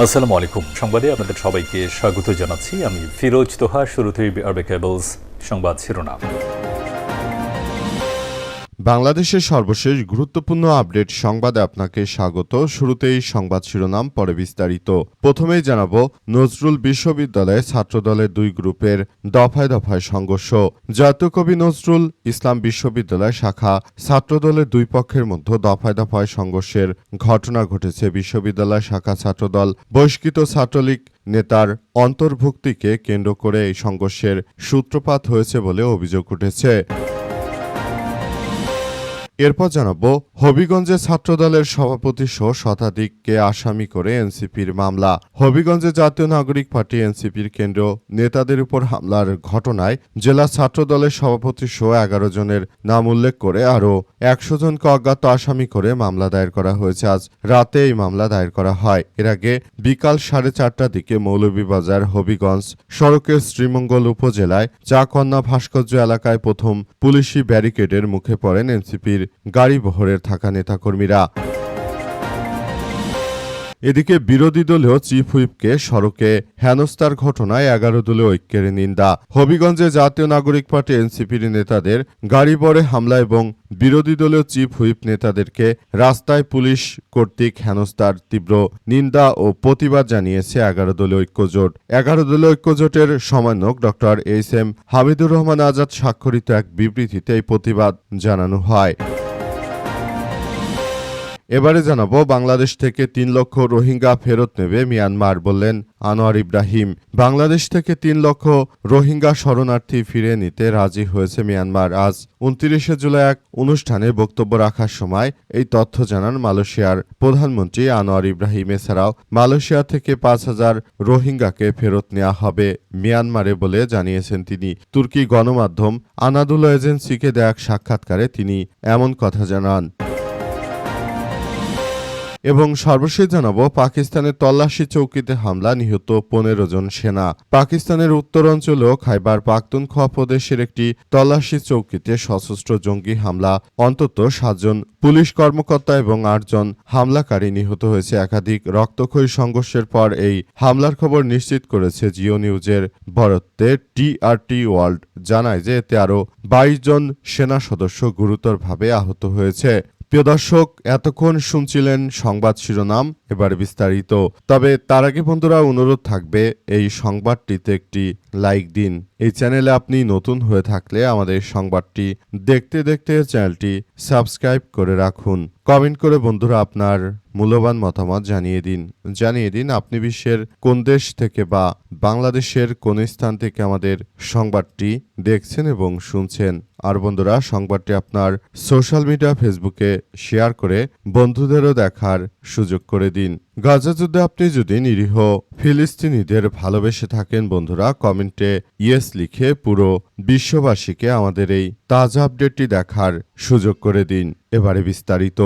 আসসালামু আলাইকুম। সংবাদে আপনাদের সবাইকে স্বাগত জানাচ্ছি। আমি ফিরোজ তোহা। শুরুতেই আরবে কেবলস সংবাদ শিরোনাম। বাংলাদেশের সর্বশেষ গুরুত্বপূর্ণ আপডেট সংবাদে আপনাকে স্বাগত। শুরুতেই সংবাদ শিরোনাম, পরে বিস্তারিত। প্রথমেই জানাবো, নজরুল বিশ্ববিদ্যালয়ে ছাত্রদলের দুই গ্রুপের দফায় দফায় সংঘর্ষ। জাতীয় কবি নজরুল ইসলাম বিশ্ববিদ্যালয় শাখা ছাত্রদলের দুই পক্ষের মধ্যে দফায় দফায় সংঘর্ষের ঘটনা ঘটেছে। বিশ্ববিদ্যালয় শাখা ছাত্রদল বহিষ্কৃত ছাত্রলীগ নেতার অন্তর্ভুক্তিকে কেন্দ্র করে এই সংঘর্ষের সূত্রপাত হয়েছে বলে অভিযোগ উঠেছে। এরপর জানাবো, হবিগঞ্জে ছাত্রদলের সভাপতি সহ শতাধিককে আসামি করে এনসিপির মামলা। হবিগঞ্জে জাতীয় নাগরিক পার্টি এনসিপির কেন্দ্রীয় নেতাদের উপর হামলার ঘটনায় জেলা ছাত্রদলের সভাপতি সহ 11 জনের নাম উল্লেখ করে আরও 100 জনকে অজ্ঞাত আসামি করে মামলা দায়ের করা হয়েছে। আজ রাতে এই মামলা দায়ের করা হয়। এর আগে বিকাল 4:30টার দিকে মৌলভীবাজার হবিগঞ্জ সড়কের শ্রীমঙ্গল উপজেলায় চাকন্যা ভাস্কর্য এলাকায় প্রথম পুলিশি ব্যারিকেডের মুখে পড়েন এনসিপির গাড়ি বহরের থাকা নেতাকর্মীরা। এদিকে বিরোধী দলীয় চিফ হুইপকে সড়কে হেনস্থার ঘটনায় 11 দলীয় ঐক্যের নিন্দা। হবিগঞ্জে জাতীয় নাগরিক পার্টি এনসিপির নেতাদের গাড়ি বহরে হামলা এবং বিরোধী দলীয় চিফ হুইপ নেতাদেরকে রাস্তায় পুলিশ কর্তৃক হেনস্থার তীব্র নিন্দা ও প্রতিবাদ জানিয়েছে 11 দলীয় ঐক্যজোট। 11 দলীয় ঐক্যজোটের সমন্বয়ক ডক্টর এইচ.এম. হামিদুর রহমান আজাদ স্বাক্ষরিত এক বিবৃতিতে এই প্রতিবাদ জানানো হয়। এবারে জানাবো, বাংলাদেশ থেকে 3 লক্ষ রোহিঙ্গা ফেরত নেবে মিয়ানমার, বললেন আনোয়ার ইব্রাহিম। বাংলাদেশ থেকে 3 লক্ষ রোহিঙ্গা শরণার্থী ফিরিয়ে নিতে রাজি হয়েছে মিয়ানমার। আজ 29 জুলাই এক অনুষ্ঠানে বক্তব্য রাখার সময় এই তথ্য জানান মালয়েশিয়ার প্রধানমন্ত্রী আনোয়ার ইব্রাহিম। এছাড়াও মালয়েশিয়া থেকে 5,000 রোহিঙ্গাকে ফেরত নেওয়া হবে মিয়ানমারে বলে জানিয়েছেন তিনি। তুর্কি গণমাধ্যম আনাদুলো এজেন্সিকে দেয়া এক সাক্ষাৎকারে তিনি এমন কথা জানান। এবং সর্বশেষ জানাবো, পাকিস্তানের তল্লাশি চৌকিতে হামলা, নিহত 15 জন সেনা। পাকিস্তানের উত্তরাঞ্চলীয় খাইবার পাখতুনখোয়া প্রদেশের একটি তল্লাশি চৌকিতে সশস্ত্র জঙ্গি হামলা, অন্তত 7 জন পুলিশ কর্মকর্তা এবং 8 জন হামলাকারী নিহত হয়েছে। একাধিক রক্তক্ষয়ী সংঘর্ষের পর এই হামলার খবর নিশ্চিত করেছে জিও নিউজের বরাতে টিআরটি ওয়ার্ল্ড। জানায় যে এতে আরও 22 জন সেনা সদস্য গুরুতরভাবে আহত হয়েছে। প্রিয় দর্শক, এতক্ষণ শুনছিলেন সংবাদ শিরোনাম, এবার বিস্তারিত। তবে তার আগে বন্ধুরা, অনুরোধ থাকবে এই সংবাদটিতে একটি লাইক দিন। এই চ্যানেলে আপনি নতুন হয়ে থাকলে আমাদের সংবাদটি দেখতে দেখতে চ্যানেলটি সাবস্ক্রাইব করে রাখুন। কমেন্ট করে বন্ধুরা আপনার মূল্যবান মতামত জানিয়ে দিন আপনি বিশ্বের কোন দেশ থেকে বা বাংলাদেশের কোন স্থান থেকে আমাদের সংবাদটি দেখছেন এবং শুনছেন। আর বন্ধুরা, সংবাদটি আপনার সোশ্যাল মিডিয়া ফেসবুকে শেয়ার করে বন্ধুদেরও দেখার সুযোগ করে দিন। গাজা যুদ্ধে আপনি যদি নিরীহ ফিলিস্তিনিদের ভালোবেসে থাকেন বন্ধুরা, কমেন্টে ইয়েস লিখে পুরো বিশ্ববাসীকে আমাদের এই তাজা আপডেটটি দেখার সুযোগ করে দিন। এবারে বিস্তারিত।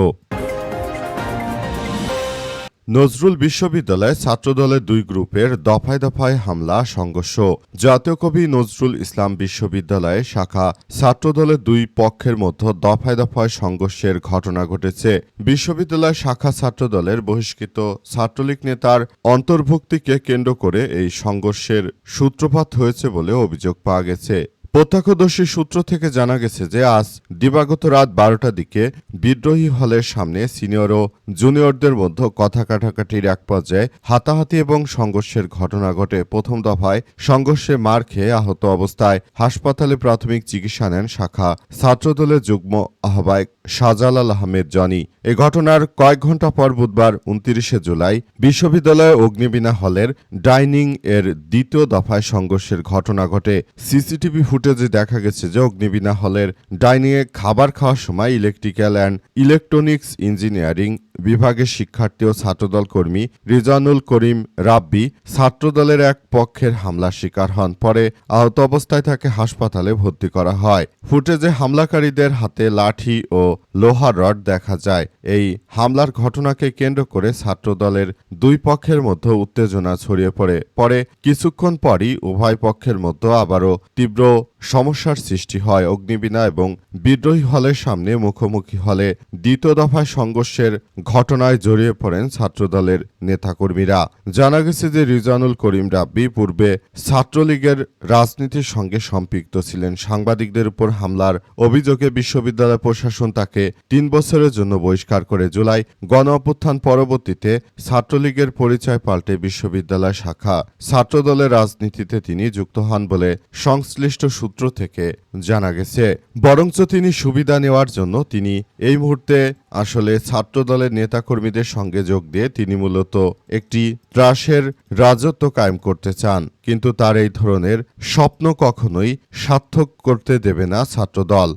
নজরুল বিশ্ববিদ্যালয়ে ছাত্রদলের দুই গ্রুপের দফায় দফায় হামলা, সংঘর্ষ। জাতীয় কবি নজরুল ইসলাম বিশ্ববিদ্যালয়ে শাখা ছাত্রদলের দুই পক্ষের মধ্যে দফায় দফায় সংঘর্ষের ঘটনা ঘটেছে। বিশ্ববিদ্যালয় শাখা ছাত্রদলের বহিষ্কৃত ছাত্রলীগ নেতার অন্তর্ভুক্তিকে কেন্দ্র করে এই সংঘর্ষের সূত্রপাত হয়েছে বলে অভিযোগ পাওয়া গেছে। প্রত্যক্ষদর্শী সূত্র থেকে জানা গেছে যে আজ দিবাগত রাত 12টার দিকে বিদ্রোহী হলের সামনে সিনিয়র ও জুনিয়রদের মধ্যে কথা কাটাকাটির এক পর্যায়ে হাতাহাতি এবং সংঘর্ষের ঘটনা ঘটে। প্রথম দফায় সংঘর্ষে মার খেয়ে আহত অবস্থায় হাসপাতালে প্রাথমিক চিকিৎসা নেন শাখা ছাত্রদলের যুগ্ম আহ্বায়ক শাহজালাল আহমেদ জনি। এ ঘটনার কয়েক ঘণ্টা পর বুধবার 29 জুলাই বিশ্ববিদ্যালয় অগ্নিবীণা হলের ডাইনিং এর দ্বিতীয় দফায় সংঘর্ষের ঘটনা ঘটে। সিসিটিভি ফুটেজে দেখা গেছে যে অগ্নিবীণা হলের ডাইনিংয়ে খাবার খাওয়ার সময় ইলেকট্রিক্যাল অ্যান্ড ইলেকট্রনিক্স ইঞ্জিনিয়ারিং বিভাগের শিক্ষার্থী ও ছাত্রদল কর্মী রিজানুল করিম রাব্বি ছাত্রদলের এক পক্ষের হামলার শিকার হন। পরে আহত অবস্থায় তাকে হাসপাতালে ভর্তি করা হয়। ফুটেজে হামলাকারীদের হাতে লাঠি ও লোহার রড দেখা যায়। এই হামলার ঘটনাকে কেন্দ্র করে ছাত্রদলের দুই পক্ষের মধ্যে উত্তেজনা ছড়িয়ে পড়ে। পরে কিছুক্ষণ পরই উভয় পক্ষের মধ্যে আবারও তীব্র সমস্যার সৃষ্টি হয়। অগ্নিবীণা এবং বিদ্রোহী হলের সামনে মুখোমুখি হলে দ্বিতীয় দফায় সংঘর্ষের ঘটনায় জড়িয়ে পড়েন ছাত্রদলের নেতাকর্মীরা। জানা গেছে যে রিজওয়ানুল করিম রাব্বি পূর্বে ছাত্রলীগের রাজনীতির সঙ্গে সম্পৃক্ত ছিলেন। সাংবাদিকদের উপর হামলার অভিযোগে বিশ্ববিদ্যালয় প্রশাসন তাকে 3 বছরের জন্য বহিষ্কার করে। জুলাই গণঅভ্যুত্থান পরবর্তীতে ছাত্রলীগের পরিচয় পাল্টে বিশ্ববিদ্যালয় শাখা ছাত্রদলের রাজনীতিতে তিনি যুক্ত হন বলে সংশ্লিষ্ট সূত্র থেকে জানা গেছে। বরঞ্চ তিনি সুবিধা নেওয়ার জন্য তিনি এই মুহূর্তে আসলে ছাত্রদলের নেতাকর্মীদের সঙ্গে যোগ দিয়ে তিনি মূলত একটি ত্রাসের রাজত্ব কায়েম করতে চান, কিন্তু তার এই ধরনের স্বপ্ন কখনোই সার্থক করতে দেবে না ছাত্রদল।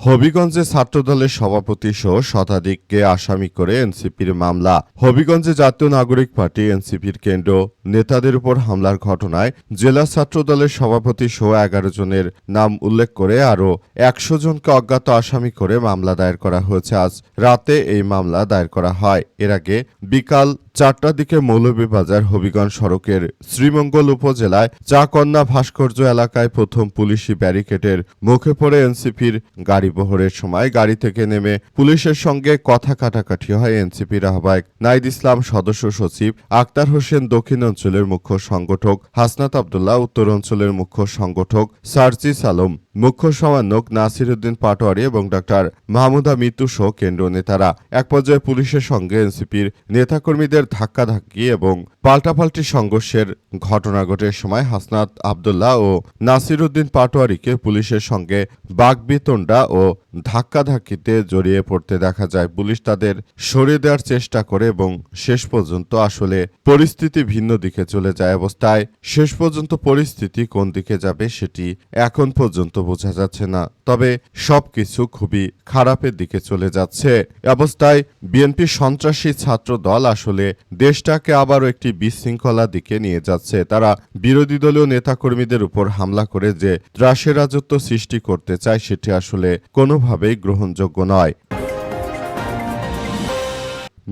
হবিগঞ্জে ছাত্রদলের সভাপতি সহ শতাধিককে আসামি করে এনসিপির মামলা। হবিগঞ্জে জাতীয় নাগরিক পার্টি এনসিপির কেন্দ্র নেতাদের উপর হামলার ঘটনায় জেলা ছাত্রদলের সভাপতি সহ 11 জনের নাম উল্লেখ করে আরও 100 জনকে অজ্ঞাত আসামি করে মামলা দায়ের করা হয়েছে। আজ রাতে এই মামলা দায়ের করা হয়। এর আগে বিকাল 4টার দিকে মৌলভীবাজার হবিগঞ্জ সড়কের শ্রীমঙ্গল উপজেলায় চাকন্যা ভাস্কর্য এলাকায় প্রথম পুলিশি ব্যারিকেডের মুখে পড়ে এনসিপির গাড়ি বহরের সময় গাড়ি থেকে নেমে পুলিশের সঙ্গে কথা কাটাকাটি হয় এনসিপির আহ্বায়ক নাইদ ইসলাম, সদস্য সচিব আক্তার হোসেন, দক্ষিণ অঞ্চলের মুখ্য সংগঠক হাসনাত আব্দুল্লাহ, উত্তর অঞ্চলের মুখ্য সংগঠক সার্জিস আলম, মুখ্য সমন্বয়ক নাসিরউদ্দিন পাটোয়ারি এবং ডাক্তার মাহমুদা মিতু সহ কেন্দ্রীয় নেতারা। এক পর্যায়ে পুলিশের সঙ্গে এনসিপির নেতাকর্মীদের ধাক্কাধাক্কি এবং পাল্টাপাল্টি সংঘর্ষের ঘটনা ঘটে। সময় হাসনাত আব্দুল্লাহ ও নাসিরউদ্দিন পাটোয়ারিকে পুলিশের সঙ্গে বাকবিতণ্ডা ও ধাক্কাধাক্কিতে জড়িয়ে পড়তে দেখা যায়। পুলিশ তাদের সরিয়ে দেওয়ার চেষ্টা করে এবং শেষ পর্যন্ত আসলে পরিস্থিতি ভিন্ন দিকে চলে যায়। অবস্থায় শেষ পর্যন্ত পরিস্থিতি কোন দিকে যাবে সেটি এখন পর্যন্ত বোঝা যাচ্ছে না, তবে সবকিছু খুবই খারাপের দিকে চলে যাচ্ছে। অবস্থায় বিএনপি সন্ত্রাসী ছাত্র দল আসলে দেশটাকে আবারও একটি বিশৃঙ্খলা দিকে নিয়ে যাচ্ছে। তারা বিরোধী দলীয় নেতাকর্মীদের উপর হামলা করে যে ত্রাসের রাজত্ব সৃষ্টি করতে চায় সেটি আসলে কোনোভাবেই গ্রহণযোগ্য নয়।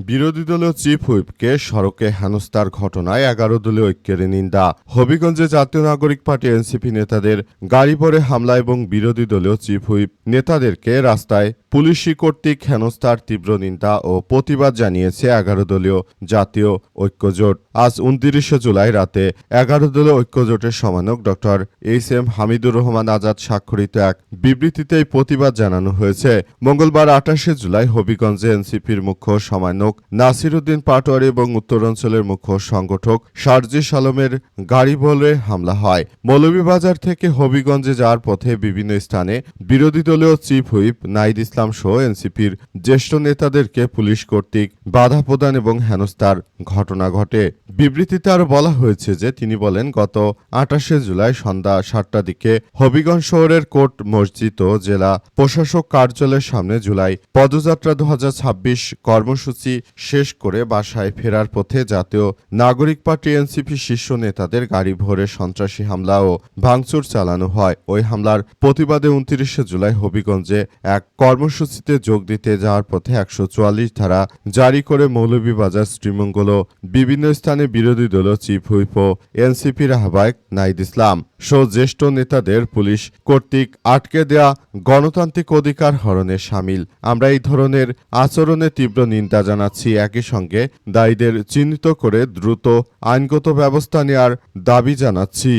বিরোধী দলীয় চিফ হুইপকে সড়কে হেনস্থার ঘটনায় 11 দলীয় ঐক্যের নিন্দা। হবিগঞ্জে জাতীয় নাগরিক পার্টি এনসিপি নেতাদের গাড়ি ভরে হামলা এবং বিরোধী দলীয় চিফ হুইপ নেতাদেরকে রাস্তায় পুলিশি কর্তৃক হেনস্থার তীব্র নিন্দা ও প্রতিবাদ জানিয়েছে 11 দলীয় জাতীয় ঐক্যজোট। আজ 29 জুলাই রাতে 11 দলীয় ঐক্যজোটের সমন্বয়ক ডক্টর এইচ.এম. হামিদুর রহমান আজাদ স্বাক্ষরিত এক বিবৃতিতে এই প্রতিবাদ জানানো হয়েছে। মঙ্গলবার 28 জুলাই হবিগঞ্জে এনসিপির মুখ্য সমন্বয়ক নাসিরউদ্দিন পাটোয়ারি এবং উত্তরাঞ্চলের মুখ্য সংগঠক সার্জিস আলমের গাড়ি ভরে হামলা হয়। মৌলভীবাজার থেকে হবিগঞ্জে যাওয়ার পথে বিভিন্ন স্থানে বিরোধী দলীয় চিফ হুইপ নাইদ ইসলাম সহ এনসিপির জ্যেষ্ঠ নেতাদেরকে পুলিশ কর্তৃক বাধা প্রদান এবং হেনস্থার ঘটনা ঘটে। বিবৃতিতে আরও বলা হয়েছে যে তিনি বলেন, গত 28 জুলাই সন্ধ্যা 7টার দিকে হবিগঞ্জ শহরের কোর্ট মসজিদ ও জেলা প্রশাসক কার্যালয়ের সামনে জুলাই পদযাত্রা 2026 কর্মসূচি শেষ করে বাসায় ফেরার পথে জাতীয় নাগরিক পার্টি এনসিপি শীর্ষ নেতাদের গাড়ি ভরে সন্ত্রাসী হামলা ও ভাঙচুর চালানো হয়। ওই হামলার প্রতিবাদে 29 জুলাই হবিগঞ্জে এক কর্মসূচিতে যোগ দিতে যাওয়ার পথে 144 ধারা জারি করে মৌলভীবাজার শ্রীমঙ্গল ও বিভিন্ন স্থানে বিরোধী দলীয় চিফ হুইপ ও এনসিপির আহ্বায়ক নাইদ ইসলাম সহ জ্যেষ্ঠ নেতাদের পুলিশ কর্তৃক আটকে দেয়া গণতান্ত্রিক অধিকার হরণে শামিল। আমরা এই ধরনের আচরণে তীব্র নিন্দা জানাচ্ছি। একই সঙ্গে দায়ীদের চিহ্নিত করে দ্রুত আইনগত ব্যবস্থা নেওয়ার দাবি জানাচ্ছি।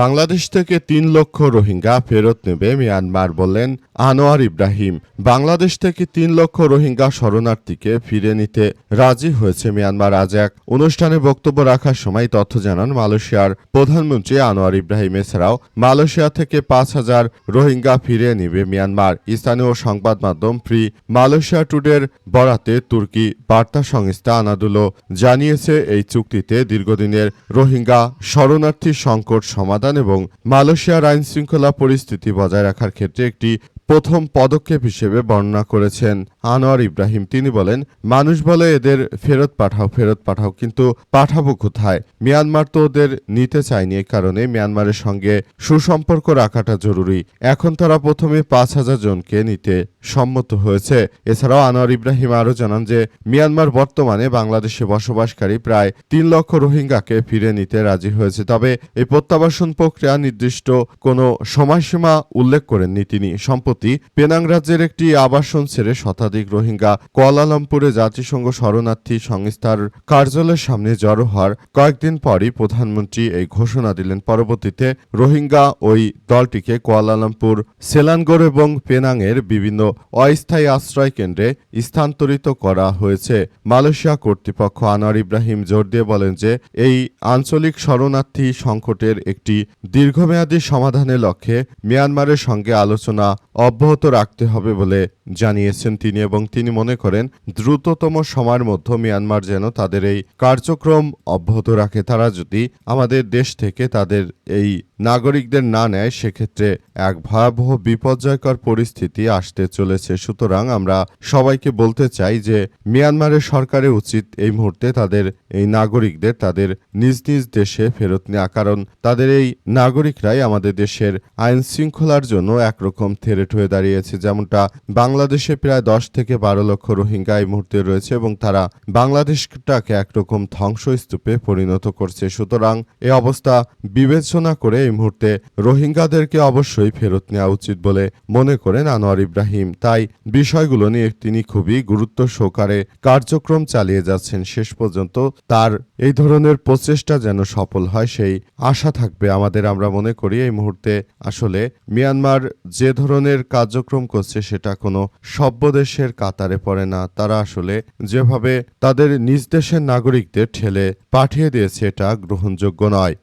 বাংলাদেশ থেকে 3 লক্ষ রোহিঙ্গা ফেরত নেবে মিয়ানমার, বললেন আনোয়ার ইব্রাহিম। বাংলাদেশ থেকে 3 লক্ষ রোহিঙ্গা শরণার্থীকে ফিরে নিতে রাজি হয়েছে মিয়ানমার। আজ এক অনুষ্ঠানে বক্তব্য রাখার সময় তথ্য জানান মালয়েশিয়ার প্রধানমন্ত্রী আনোয়ার ইব্রাহিম। এছাড়াও মালয়েশিয়া থেকে 5,000 রোহিঙ্গা ফিরে নেবে মিয়ানমার। স্থানীয় সংবাদ মাধ্যম ফ্রি মালয়েশিয়া টুডের বরাতে তুর্কি বার্তা সংস্থা আনাদুলো জানিয়েছে, এই চুক্তিতে দীর্ঘদিনের রোহিঙ্গা শরণার্থী সংকট সমাধান এবং মালয়েশিয়ার আইনশৃঙ্খলা পরিস্থিতি বজায় রাখার ক্ষেত্রে একটি প্রথম পদক্ষেপ হিসেবে বর্ণনা করেছেন আনোয়ার ইব্রাহিম। তিনি বলেন, মানুষ বলে এদের ফেরত পাঠাও, কিন্তু পাঠাবো কোথায়? মিয়ানমার তো ওদের নিতে চায়নি, এই কারণে মিয়ানমারের সঙ্গে সুসম্পর্ক রাখাটা জরুরি। এখন তারা প্রথমে 5,000 জনকে নিতে সম্মত হয়েছে। এছাড়াও আনোয়ার ইব্রাহিম আরও জানান যে মিয়ানমার বর্তমানে বাংলাদেশে বসবাসকারী প্রায় 3 লক্ষ রোহিঙ্গাকে ফিরে নিতে রাজি হয়েছে। তবে এই প্রত্যাবাসন প্রক্রিয়া নির্দিষ্ট কোনো সময়সীমা উল্লেখ করেননি তিনি। সম্প্রতি পেনাং রাজ্যের একটি আবাসন ছেড়ে শতাধিক রোহিঙ্গা কুয়ালালামপুরে জাতিসংঘ শরণার্থী সংস্থার কার্যালয়ের সামনে জড়ো হওয়ার কয়েকদিন পরই প্রধানমন্ত্রী এই ঘোষণা দিলেন। পরবর্তীতে রোহিঙ্গা ওই দলটিকে কুয়ালালামপুর, সেলানগোর এবং পেনাংয়ের বিভিন্ন অস্থায়ী আশ্রয় কেন্দ্রে স্থানান্তরিত করা হয়েছে। মালয়েশিয়া কর্তৃপক্ষ আনোয়ার ইব্রাহিম জোর দিয়ে বলেন যে এই আঞ্চলিক শরণার্থী সংকটের একটি দীর্ঘমেয়াদী সমাধানের লক্ষ্যে মিয়ানমারের সঙ্গে আলোচনা অব্যাহত রাখতে হবে বলে জানিয়েছেন তিনি, এবং তিনি মনে করেন দ্রুততম সময়ের মধ্যে মিয়ানমার যেন তাদের এই কার্যক্রম অব্যাহত রাখে। তারা যদি আমাদের দেশ থেকে তাদের এই নাগরিকদের না নেয়, সেক্ষেত্রে এক ভয়াবহ বিপর্যয়কর পরিস্থিতি আসতে চলেছে। সুতরাং আমরা সবাইকে বলতে চাই যে মিয়ানমারের সরকারের উচিত এই মুহূর্তে তাদের এই নাগরিকদের তাদের নিজ নিজ দেশে ফেরত নেওয়া, কারণ তাদের এই নাগরিকরাই আমাদের দেশের আইন শৃঙ্খলার জন্য একরকম থ্রেট হয়ে দাঁড়িয়েছে। যেমনটা বাংলাদেশে প্রায় 10 থেকে 12 লক্ষ রোহিঙ্গা এই মুহূর্তে রয়েছে এবং তারা বাংলাদেশটাকে একরকম ধ্বংসস্তূপে পরিণত করছে। সুতরাং এই অবস্থা বিবেচনা করে এই মুহূর্তে রোহিঙ্গাদেরকে অবশ্যই ফেরত নেওয়া উচিত বলে মনে করেন আনোয়ার ইব্রাহিম। তাই বিষয়গুলো নিয়ে তিনি খুবই গুরুত্ব সহকারে কার্যক্রম চালিয়ে যাচ্ছেন। শেষ পর্যন্ত তার এই ধরনের প্রচেষ্টা যেন সফল হয় সেই আশা থাকবে আমাদের। আমরা মনে করি এই মুহূর্তে আসলে মিয়ানমার যে ধরনের কার্যক্রম করছে সেটা কোনো সভ্য দেশের কাতারে পড়ে না। তারা আসলে যেভাবে তাদের নিজ দেশের নাগরিকদের ঠেলে পাঠিয়ে দিয়েছে, এটা গ্রহণযোগ্য নয়।